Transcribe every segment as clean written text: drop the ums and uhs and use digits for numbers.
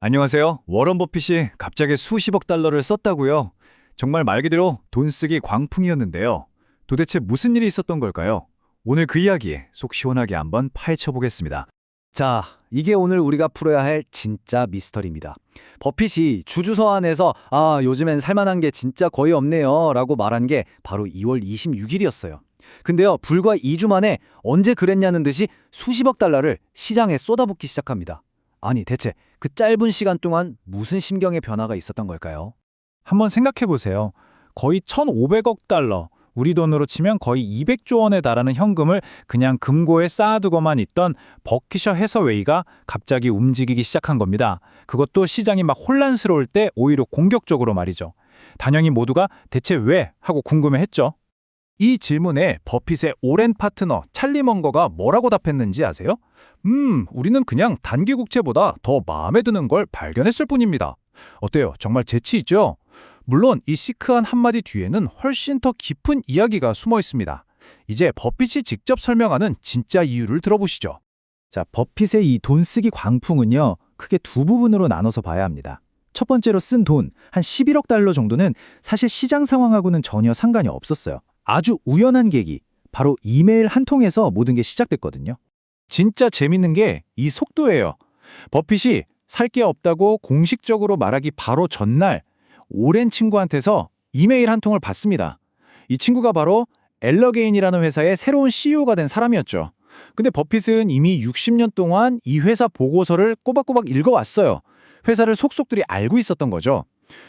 안녕하세요. 워런 버핏이 갑자기 수십억 달러를 썼다고요? 정말 말 그대로 돈 쓰기 광풍이었는데요. 도대체 무슨 일이 있었던 걸까요? 오늘 그 이야기 속 시원하게 한번 파헤쳐 보겠습니다. 자, 이게 오늘 우리가 풀어야 할 진짜 미스터리입니다. 버핏이 주주서한에서 요즘엔 살만한 게 진짜 거의 없네요 라고 말한 게 바로 2월 26일이었어요. 근데요, 불과 2주 만에 언제 그랬냐는 듯이 수십억 달러를 시장에 쏟아붓기 시작합니다. 아니, 대체 그 짧은 시간 동안 무슨 심경의 변화가 있었던 걸까요? 한번 생각해 보세요. 거의 1,500억 달러, 우리 돈으로 치면 거의 200조 원에 달하는 현금을 그냥 금고에 쌓아두고만 있던 버키셔 해서웨이가 갑자기 움직이기 시작한 겁니다. 그것도 시장이 막 혼란스러울 때 오히려 공격적으로 말이죠. 당연히 모두가 대체 왜? 하고 궁금해했죠. 이 질문에 버핏의 오랜 파트너 찰리 먼거가 뭐라고 답했는지 아세요? 우리는 그냥 단기 국채보다 더 마음에 드는 걸 발견했을 뿐입니다. 어때요? 정말 재치 있죠? 물론 이 시크한 한마디 뒤에는 훨씬 더 깊은 이야기가 숨어 있습니다. 이제 버핏이 직접 설명하는 진짜 이유를 들어보시죠. 자, 버핏의 이 돈 쓰기 광풍은요, 크게 두 부분으로 나눠서 봐야 합니다. 첫 번째로 쓴 돈, 한 11억 달러 정도는 사실 시장 상황하고는 전혀 상관이 없었어요. 아주 우연한 계기, 바로 이메일 한 통에서 모든 게 시작됐거든요. 진짜 재밌는 게 이 속도예요. 버핏이 살 게 없다고 공식적으로 말하기 바로 전날 오랜 친구한테서 이메일 한 통을 받습니다. 이 친구가 바로 엘러게인이라는 회사의 새로운 CEO가 된 사람이었죠. 근데 버핏은 이미 60년 동안 이 회사 보고서를 꼬박꼬박 읽어왔어요. 회사를 속속들이 알고 있었던 거죠.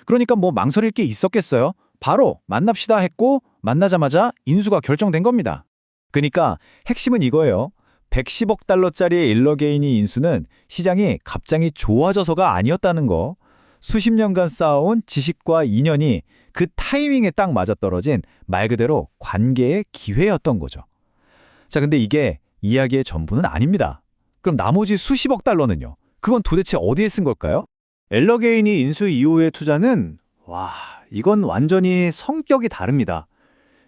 그러니까 뭐 망설일 게 있었겠어요. 바로 만납시다 했고 만나자마자 인수가 결정된 겁니다. 그러니까 핵심은 이거예요. 110억 달러짜리 일러게인이 인수는 시장이 갑자기 좋아져서가 아니었다는 거. 수십 년간 쌓아온 지식과 인연이 그 타이밍에 딱 맞아떨어진 말 그대로 관계의 기회였던 거죠. 자, 근데 이게 이야기의 전부는 아닙니다. 그럼 나머지 수십억 달러는요? 그건 도대체 어디에 쓴 걸까요? 엘러게인이 인수 이후의 투자는 이건 완전히 성격이 다릅니다.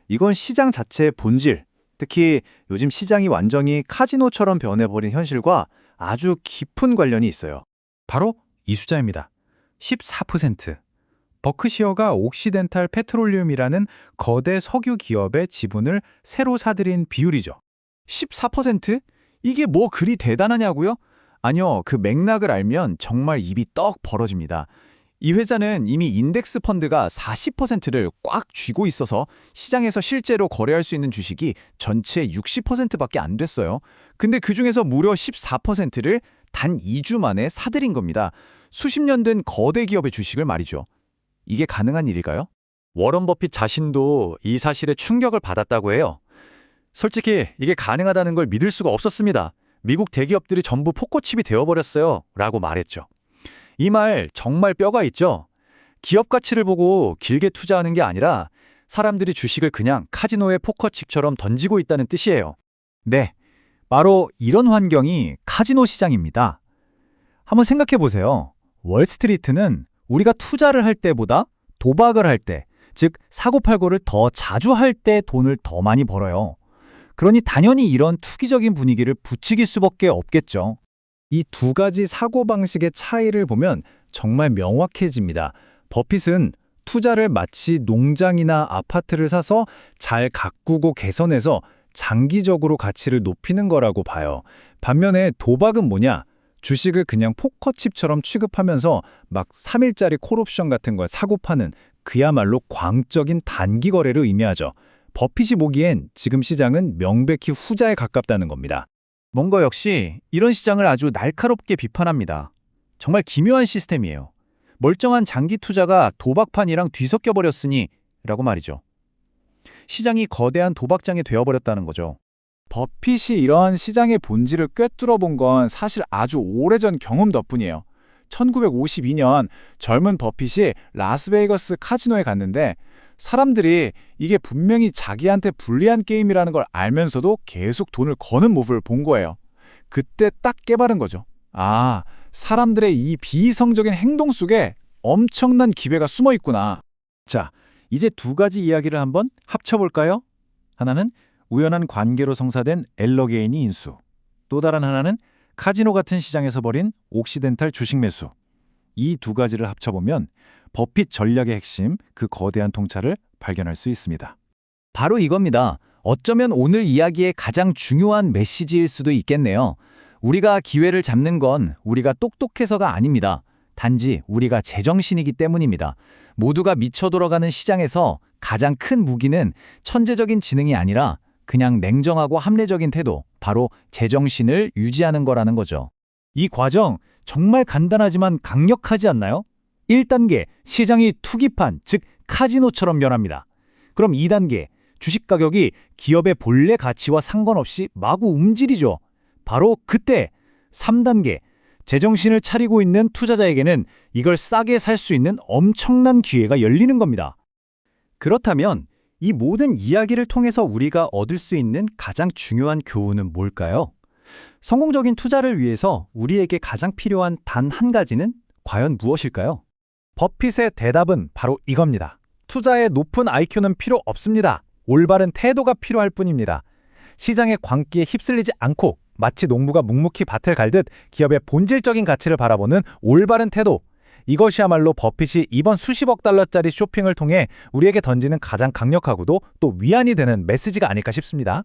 이건 시장 자체의 본질, 특히 요즘 시장이 완전히 카지노처럼 변해버린 현실과 아주 깊은 관련이 있어요. 바로 이 숫자입니다. 14%. 버크시어가 옥시덴탈 페트롤리움이라는 거대 석유 기업의 지분을 새로 사들인 비율이죠. 14%? 이게 뭐 그리 대단하냐고요? 아니요, 그 맥락을 알면 정말 입이 떡 벌어집니다. 이 회사는 이미 인덱스 펀드가 40%를 꽉 쥐고 있어서 시장에서 실제로 거래할 수 있는 주식이 전체 60%밖에 안 됐어요. 근데 그중에서 무려 14%를 단 2주 만에 사들인 겁니다. 수십 년 된 거대 기업의 주식을 말이죠. 이게 가능한 일일까요? 워런 버핏 자신도 이 사실에 충격을 받았다고 해요. 솔직히 이게 가능하다는 걸 믿을 수가 없었습니다. 미국 대기업들이 전부 포커칩이 되어버렸어요 라고 말했죠. 이 말 정말 뼈가 있죠. 기업 가치를 보고 길게 투자하는 게 아니라 사람들이 주식을 그냥 카지노의 포커칩처럼 던지고 있다는 뜻이에요. 네, 바로 이런 환경이 카지노 시장입니다. 한번 생각해 보세요. 월스트리트는 우리가 투자를 할 때보다 도박을 할 때, 즉 사고팔고를 더 자주 할 때 돈을 더 많이 벌어요. 그러니 당연히 이런 투기적인 분위기를 부추길 수밖에 없겠죠. 이 두 가지 사고방식의 차이를 보면 정말 명확해집니다. 버핏은 투자를 마치 농장이나 아파트를 사서 잘 가꾸고 개선해서 장기적으로 가치를 높이는 거라고 봐요. 반면에 도박은 뭐냐? 주식을 그냥 포커칩처럼 취급하면서 막 3일짜리 콜옵션 같은 걸 사고 파는 그야말로 광적인 단기 거래를 의미하죠. 버핏이 보기엔 지금 시장은 명백히 후자에 가깝다는 겁니다. 먼거 역시 이런 시장을 아주 날카롭게 비판합니다. 정말 기묘한 시스템이에요. 멀쩡한 장기 투자가 도박판이랑 뒤섞여 버렸으니 라고 말이죠. 시장이 거대한 도박장이 되어버렸다는 거죠. 버핏이 이러한 시장의 본질을 꿰뚫어 본 건 사실 아주 오래전 경험 덕분이에요. 1952년 젊은 버핏이 라스베이거스 카지노에 갔는데 사람들이 이게 분명히 자기한테 불리한 게임이라는 걸 알면서도 계속 돈을 거는 모습을 본 거예요. 그때 딱 깨달은 거죠. 사람들의 이 비이성적인 행동 속에 엄청난 기회가 숨어 있구나. 자, 이제 두 가지 이야기를 한번 합쳐볼까요? 하나는 우연한 관계로 성사된 엘러게인이 인수, 또 다른 하나는 카지노 같은 시장에서 벌인 옥시덴탈 주식 매수. 이 두 가지를 합쳐보면 버핏 전략의 핵심, 그 거대한 통찰을 발견할 수 있습니다. 바로 이겁니다. 어쩌면 오늘 이야기의 가장 중요한 메시지일 수도 있겠네요. 우리가 기회를 잡는 건 우리가 똑똑해서가 아닙니다. 단지 우리가 제정신이기 때문입니다. 모두가 미쳐 돌아가는 시장에서 가장 큰 무기는 천재적인 지능이 아니라 그냥 냉정하고 합리적인 태도, 바로 제정신을 유지하는 거라는 거죠. 이 과정 정말 간단하지만 강력하지 않나요? 1단계, 시장이 투기판, 즉 카지노처럼 변합니다. 그럼 2단계, 주식 가격이 기업의 본래 가치와 상관없이 마구 움직이죠. 바로 그때 3단계, 제정신을 차리고 있는 투자자에게는 이걸 싸게 살 수 있는 엄청난 기회가 열리는 겁니다. 그렇다면 이 모든 이야기를 통해서 우리가 얻을 수 있는 가장 중요한 교훈은 뭘까요? 성공적인 투자를 위해서 우리에게 가장 필요한 단 한 가지는 과연 무엇일까요? 버핏의 대답은 바로 이겁니다. 투자에 높은 IQ는 필요 없습니다. 올바른 태도가 필요할 뿐입니다. 시장의 광기에 휩쓸리지 않고 마치 농부가 묵묵히 밭을 갈듯 기업의 본질적인 가치를 바라보는 올바른 태도. 이것이야말로 버핏이 이번 수십억 달러짜리 쇼핑을 통해 우리에게 던지는 가장 강력하고도 또 위안이 되는 메시지가 아닐까 싶습니다.